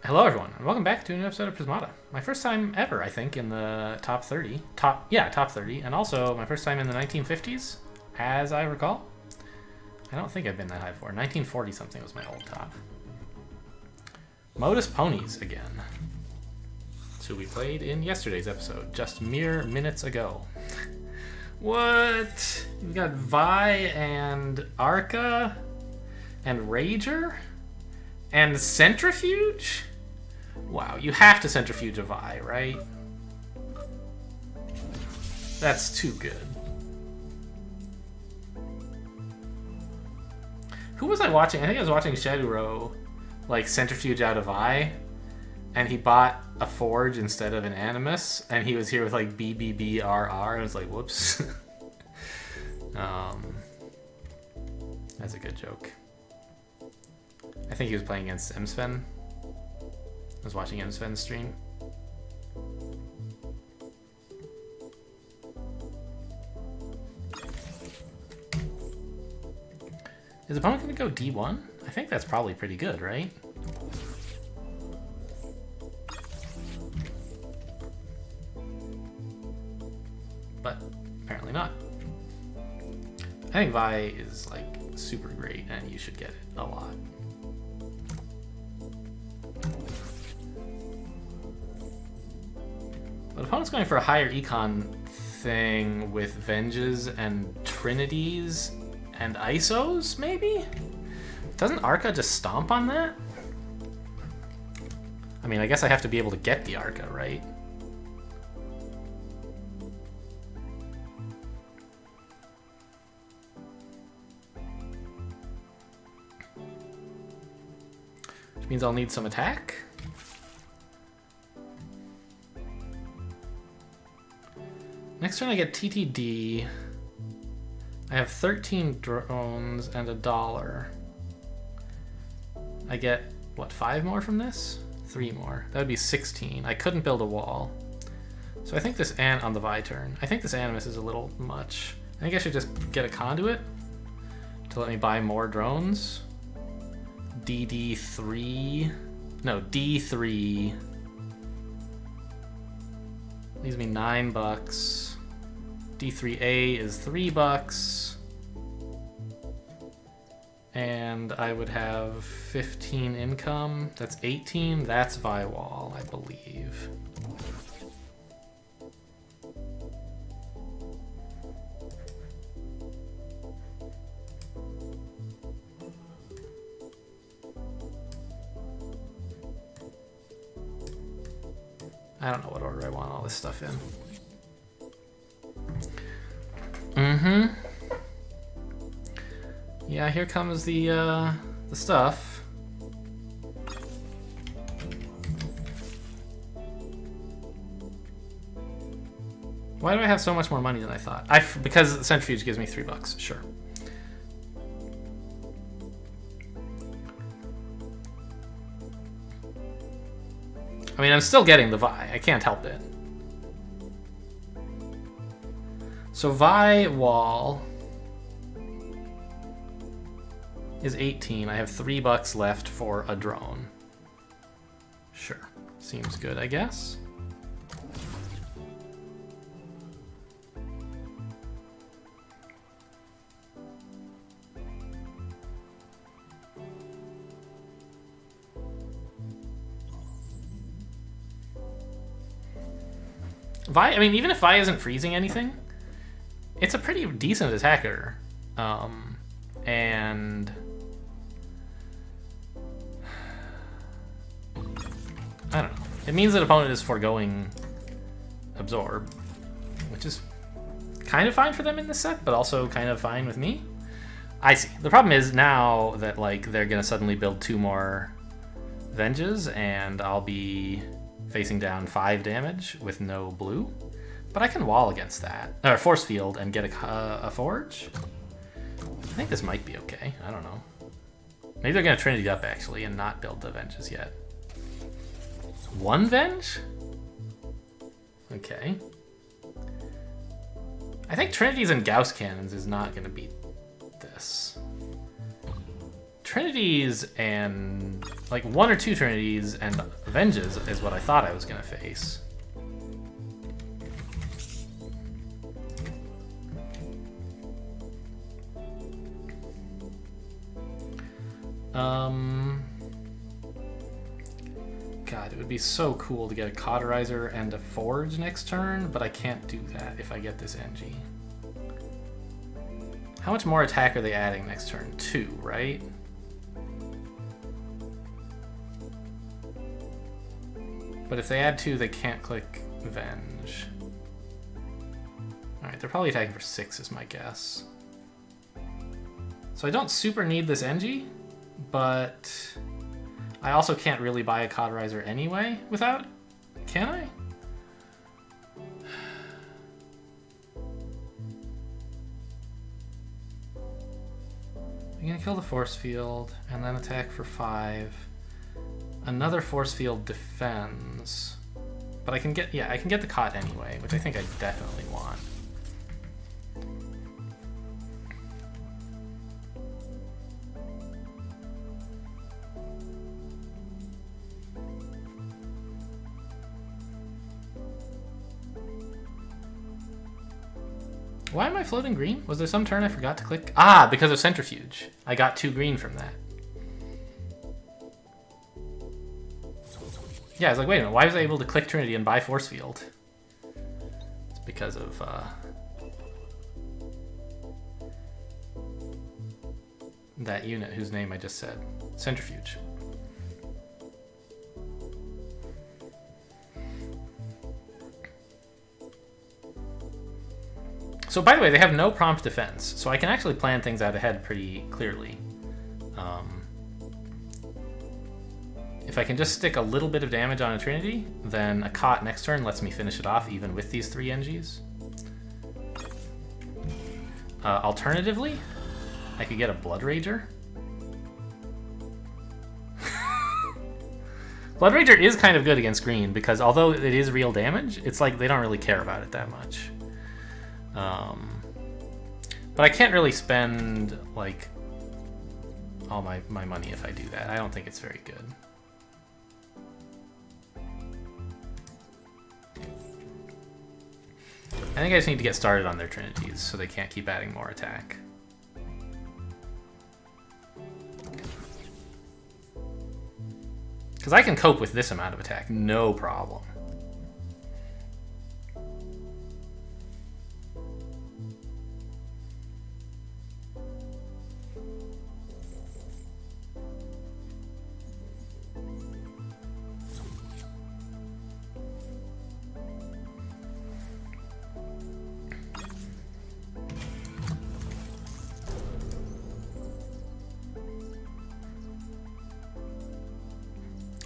Hello, everyone, and welcome back to a new episode of Prismata. My first time ever, I think, in the top 30. Top 30, and also my first time in the 1950s, as I recall. I don't think I've been that high before. 1940 something was my old top. Modus Ponies again. So we played in yesterday's episode, just mere minutes ago. What? You got Vi and Arca and Rager and Centrifuge? Wow, you have to Centrifuge a Vi, right? That's too good. Who was I watching? I think I was watching Shadowrow, like, Centrifuge out of Vi, and he bought a Forge instead of an Animus, and he was here with, like, BBBRR, and I was like, whoops. That's a good joke. I think he was playing against Emsven. I was watching Emsven's stream. Is the opponent going to go D1? I think that's probably pretty good, right? But apparently not. I think Vi is like super great and you should get it a lot. But opponent's going for a higher econ thing with Venges and Trinities and ISOs, maybe? Doesn't Arca just stomp on that? I mean, I guess I have to be able to get the Arca, right? Which means I'll need some attack. Next turn I get TTD. I have 13 drones and $1. I get, what, 5 more from this? 3 more. That would be 16. I couldn't build a wall. So I think this on the Vi turn. I think this Animus is a little much. I think I should just get a conduit to let me buy more drones. DD3. No, D3. Leaves me $9. D3A is $3. And I would have 15 income. That's 18. That's Vi wall, I believe. I don't know what order I want all this stuff in. Yeah, here comes the stuff. Why do I have so much more money than I thought? Because the Centrifuge gives me $3, sure. I mean, I'm still getting the Vi. I can't help it. So Vi wall is 18. I have $3 left for a drone. Sure. Seems good, I guess. Vi, I mean, even if Vi isn't freezing anything, it's a pretty decent attacker. And I don't know. It means that opponent is foregoing absorb, which is kind of fine for them in this set, but also kind of fine with me. I see. The problem is now that like they're gonna suddenly build 2 more Venges, and I'll be facing down 5 damage with no blue. But I can wall against that, or force field, and get a Forge. I think this might be okay. I don't know. Maybe they're gonna Trinity up actually and not build the Venges yet. 1 Venge? Okay. I think Trinities and Gauss Cannons is not gonna beat this. Trinities and like 1 or 2 Trinities and Avenges is what I thought I was gonna face. God, it would be so cool to get a Cauterizer and a Forge next turn, but I can't do that if I get this NG. How much more attack are they adding next turn? 2, right? But if they add 2, they can't click Venge. Alright, they're probably attacking for 6 is my guess. So I don't super need this NG, but I also can't really buy a Cauterizer anyway without, can I? I'm gonna kill the Force Field and then attack for 5. Another Force Field defends, but I can get, yeah, I can get the Caught anyway, which I think I definitely want. Why am I floating green? Was there some turn I forgot to click? Ah, because of Centrifuge. I got 2 green from that. Yeah, I was like, wait a minute, why was I able to click Trinity and buy Force Field? It's because of, that unit whose name I just said. Centrifuge. So by the way, they have no prompt defense, so I can actually plan things out ahead pretty clearly. If I can just stick a little bit of damage on a Trinity, then a Cot next turn lets me finish it off even with these 3 NGs. Alternatively, I could get a Blood Rager. Blood Rager is kind of good against green because although it is real damage, it's like they don't really care about it that much. But I can't really spend like all my money if I do that. I don't think it's very good. I think I just need to get started on their Trinities so they can't keep adding more attack. Because I can cope with this amount of attack, no problem.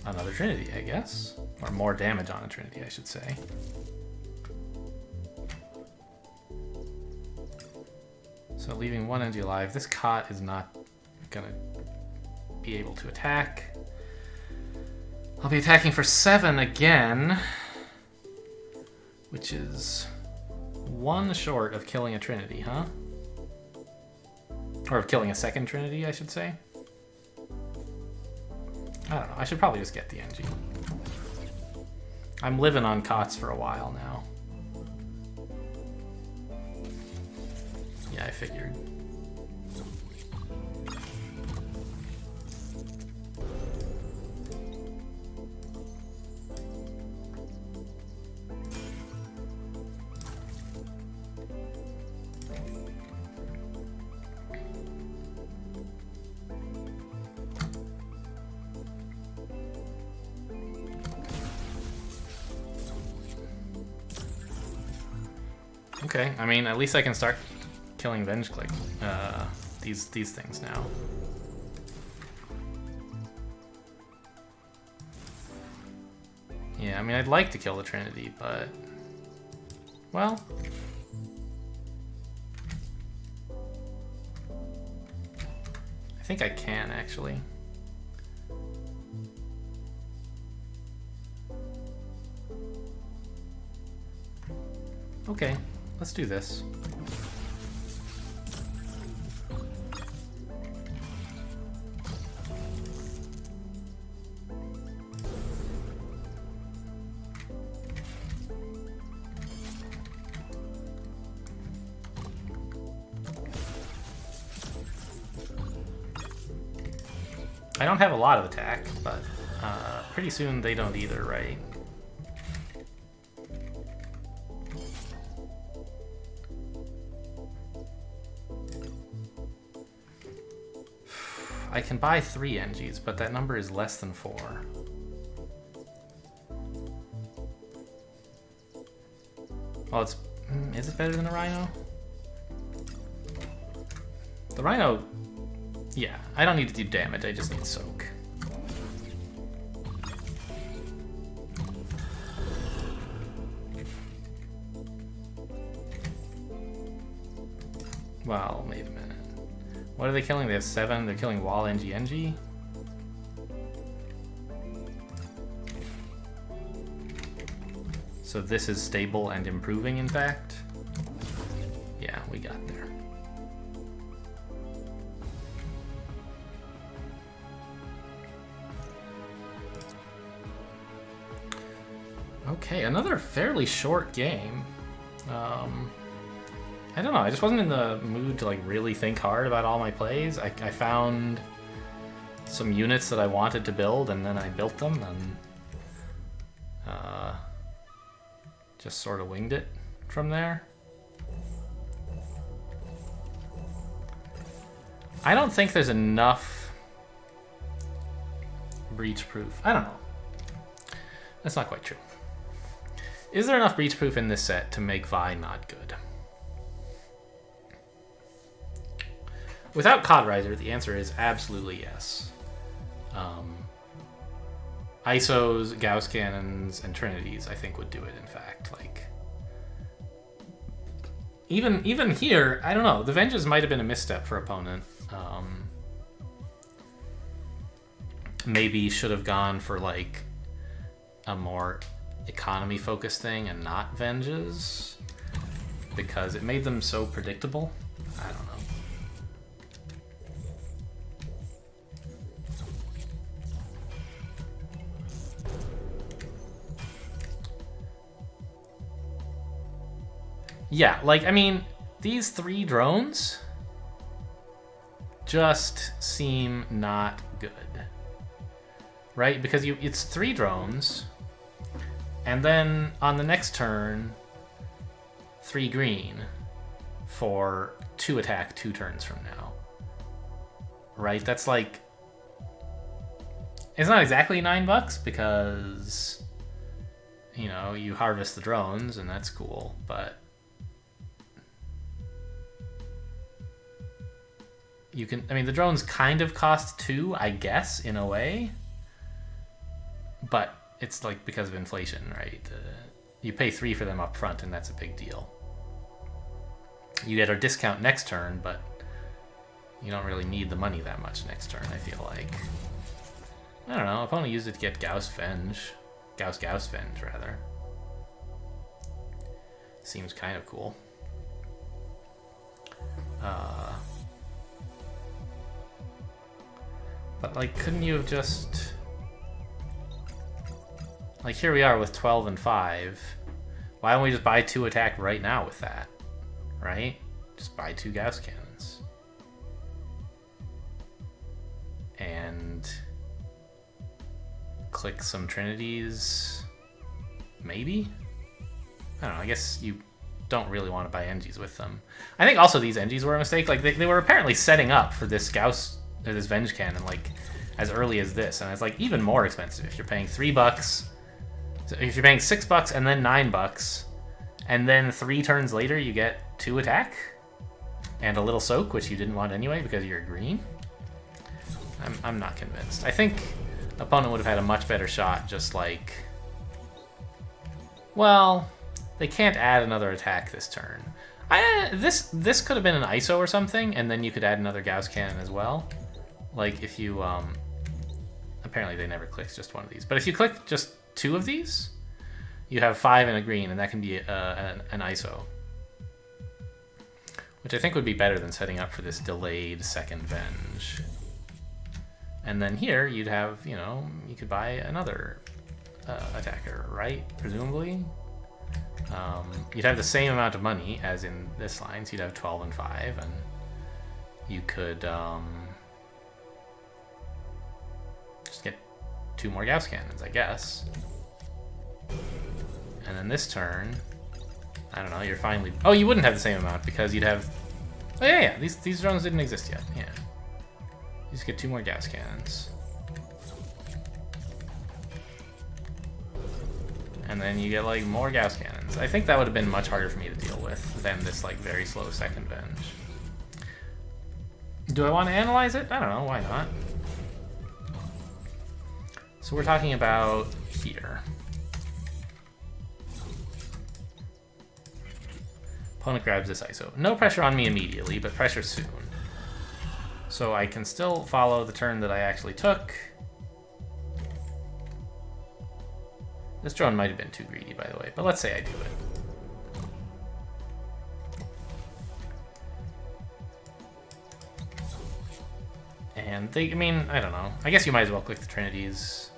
Another Trinity, I guess. Or more damage on a Trinity, I should say. So leaving 1 energy alive. This Cot is not gonna be able to attack. I'll be attacking for 7 again, which is 1 short of killing a Trinity, huh? Or of killing a second Trinity, I should say. I don't know, I should probably just get the NG. I'm living on Cots for a while now. Yeah, I figured. Okay, I mean, at least I can start killing Venge Click, these things now. Yeah, I mean, I'd like to kill the Trinity, but... well... I think I can, actually. Okay. Let's do this. I don't have a lot of attack, but pretty soon they don't either, right? I can buy 3 NGs, but that number is less than 4. Well, it's... is it better than a Rhino? The Rhino... yeah, I don't need to do damage, I just need soak. Well, wait a minute. What are they killing? They have 7. They're killing wall NG. So this is stable and improving, in fact. Yeah, we got there. Okay, another fairly short game. I don't know, I just wasn't in the mood to like really think hard about all my plays. I found some units that I wanted to build and then I built them and just sort of winged it from there. I don't think there's enough breach proof. I don't know. That's not quite true. Is there enough breach proof in this set to make Vi not good? Without Codriser, the answer is absolutely yes. ISOs, Gauss Cannons, and Trinities, I think, would do it, in fact. Like, even here, I don't know. The Venges might have been a misstep for opponent. Maybe should have gone for, like, a more economy-focused thing and not Venges, because it made them so predictable. I don't know. Yeah, like, I mean, these 3 drones just seem not good, right? Because it's 3 drones, and then on the next turn, 3 green for 2 attack 2 turns from now, right? That's like, it's not exactly $9 because, you know, you harvest the drones and that's cool, but you can, I mean, the drones kind of cost 2, I guess, in a way. But it's like because of inflation, right? You pay 3 for them up front, and that's a big deal. You get a discount next turn, but you don't really need the money that much next turn, I feel like. I don't know, opponent used it to get Gauss Venge, rather. Seems kind of cool. But, like, couldn't you have just... like, here we are with 12 and 5. Why don't we just buy 2 attack right now with that? Right? Just buy 2 Gauss Cannons. And... click some Trinities... maybe? I don't know, I guess you don't really want to buy NGs with them. I think also these NGs were a mistake. Like, they were apparently setting up for this Gauss... or this Venge Cannon, like, as early as this, and it's, like, even more expensive if you're paying $3, so if you're paying $6 and then $9, and then 3 turns later you get 2 attack, and a little soak, which you didn't want anyway because you're green. I'm not convinced. I think opponent would have had a much better shot just, like, well, they can't add another attack this turn. This could have been an ISO or something, and then you could add another Gauss Cannon as well. Like, if you, apparently they never clicked just one of these, but if you click just 2 of these, you have 5 and a green, and that can be an ISO. Which I think would be better than setting up for this delayed second Venge. And then here, you'd have, you know, you could buy another attacker, right? Presumably. You'd have the same amount of money as in this line, so you'd have 12 and 5, and you could, 2 more Gauss cannons, I guess. And then this turn, I don't know, you're finally... Oh, you wouldn't have the same amount because you'd have... Oh, yeah, these drones didn't exist yet, yeah. You just get 2 more Gauss cannons. And then you get, like, more Gauss cannons. I think that would have been much harder for me to deal with than this, like, very slow second Venge. Do I want to analyze it? I don't know, why not? So we're talking about here. Opponent grabs this ISO. No pressure on me immediately, but pressure soon. So I can still follow the turn that I actually took. This drone might have been too greedy, by the way, but let's say I do it. And I mean, I don't know. I guess you might as well click the Trinities.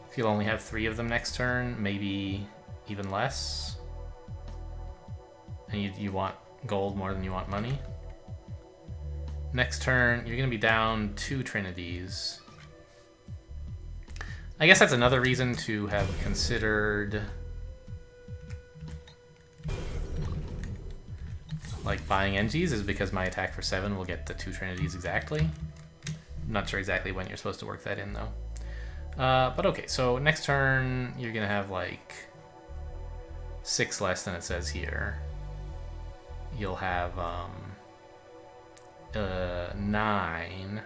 If you'll only have 3 of them next turn, maybe even less. And you want gold more than you want money. Next turn, you're going to be down 2 Trinities. I guess that's another reason to have considered like buying NGs, is because my attack for 7 will get the 2 Trinities exactly. I'm not sure exactly when you're supposed to work that in though. But okay, so next turn you're gonna have like 6 less than it says here. You'll have 9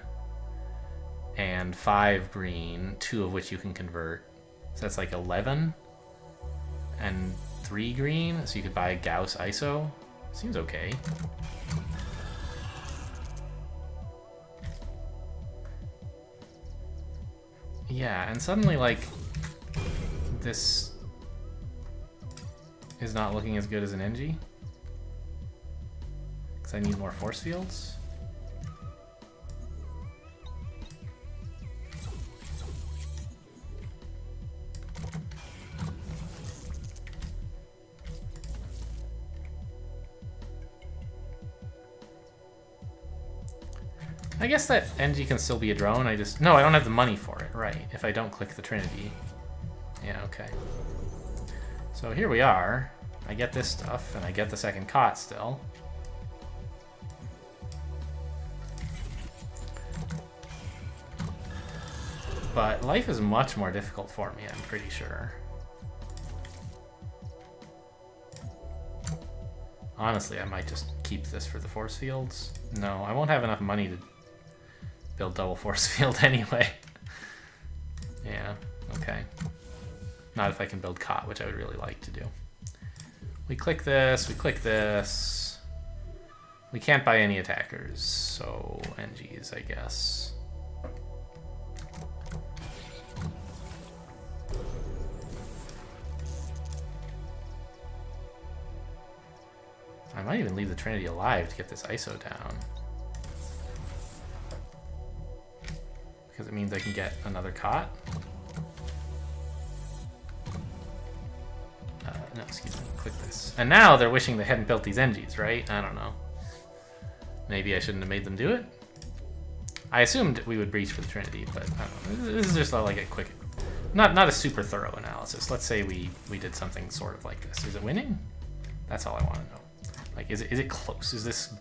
and 5 green, 2 of which you can convert. So that's like 11 and 3 green, so you could buy a Gauss ISO. Seems okay. Yeah, and suddenly like this is not looking as good as an NG. Because I need more force fields. I guess that NG can still be a drone. No, I don't have the money for it, right? If I don't click the Trinity. Yeah, okay. So here we are. I get this stuff, and I get the second cot still. But life is much more difficult for me, I'm pretty sure. Honestly, I might just keep this for the force fields. No, I won't have enough money to build double force field anyway. Yeah, okay. Not if I can build cot, which I would really like to do. We click this, we click this. We can't buy any attackers, so NGs, I guess. I might even leave the Trinity alive to get this ISO down. Because it means I can get another cot. No, excuse me, click this. And now they're wishing they hadn't built these NGs, right? I don't know. Maybe I shouldn't have made them do it? I assumed we would breach for the Trinity, but I don't know. This is just like a quick, not a super thorough analysis. Let's say we did something sort of like this. Is it winning? That's all I want to know. Like, is it close? Is this,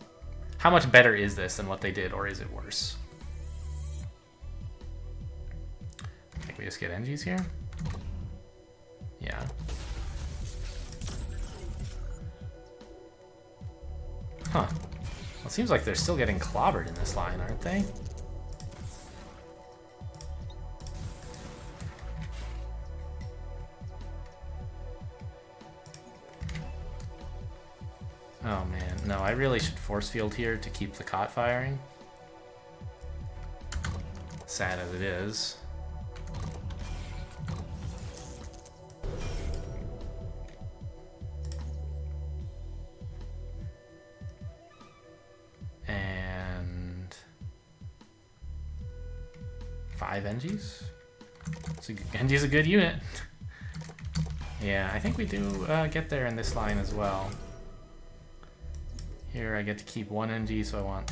how much better is this than what they did, or is it worse? I think we just get NGs here. Yeah. Huh. Well, it seems like they're still getting clobbered in this line, aren't they? Oh man, no, I really should force field here to keep the cot firing. Sad as it is. And 5 NGs. NG's a good unit. Yeah, I think we do get there in this line as well. Here I get to keep 1 NG, so I want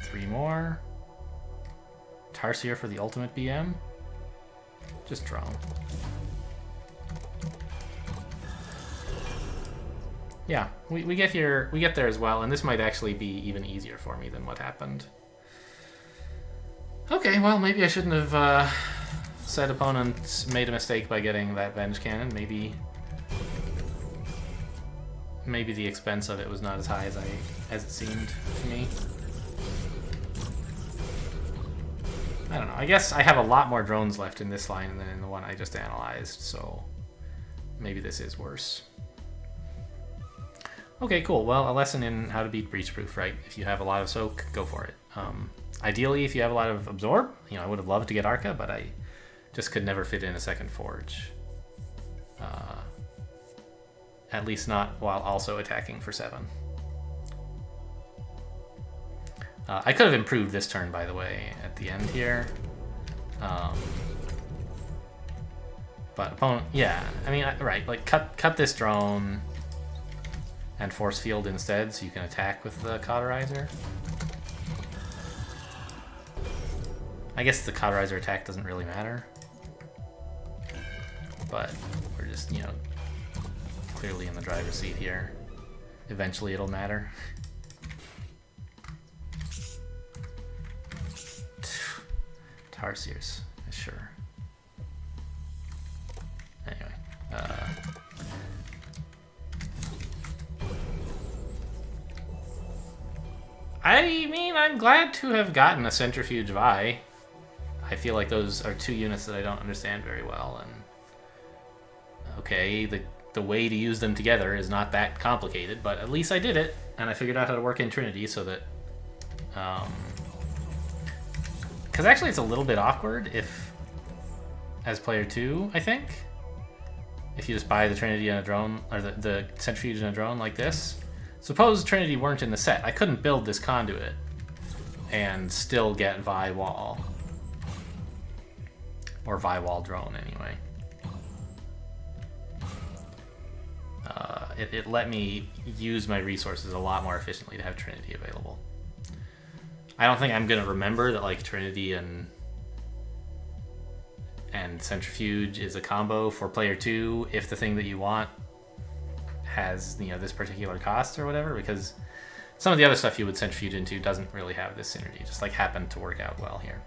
3 more. Tarsier for the ultimate BM. Just drone. Yeah, we get here, we get there as well, and this might actually be even easier for me than what happened. Okay, well, maybe I shouldn't have said opponent made a mistake by getting that Venge Cannon. Maybe the expense of it was not as high as it seemed to me. I don't know. I guess I have a lot more drones left in this line than in the one I just analyzed, so maybe this is worse. Okay, cool. Well, a lesson in how to beat Breachproof, right? If you have a lot of Soak, go for it. Ideally, if you have a lot of Absorb, you know, I would have loved to get Arca, but I just could never fit in a second Forge. At least not while also attacking for 7. I could have improved this turn, by the way, at the end here. But opponent, yeah, I mean, right, like cut this drone and force field instead so you can attack with the Cauterizer. I guess the Cauterizer attack doesn't really matter. But we're just, you know, clearly in the driver's seat here. Eventually it'll matter. Tarsiers, sure. Anyway, I mean, I'm glad to have gotten a Centrifuge Vi. I feel like those are two units that I don't understand very well, and okay, the way to use them together is not that complicated, but at least I did it, and I figured out how to work in Trinity so that, because actually it's a little bit awkward if, as player 2, I think, if you just buy the Trinity and a drone, or the Centrifuge and a drone like this. Suppose Trinity weren't in the set. I couldn't build this conduit and still get Vi Wall. Or Vi Wall drone, anyway. It let me use my resources a lot more efficiently to have Trinity available. I don't think I'm going to remember that like Trinity and Centrifuge is a combo for player 2 if the thing that you want has, you know, this particular cost or whatever, because some of the other stuff you would Centrifuge into doesn't really have this synergy. Just like happened to work out well here.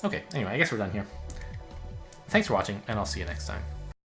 Okay, anyway, I guess we're done here. Thanks for watching, and I'll see you next time.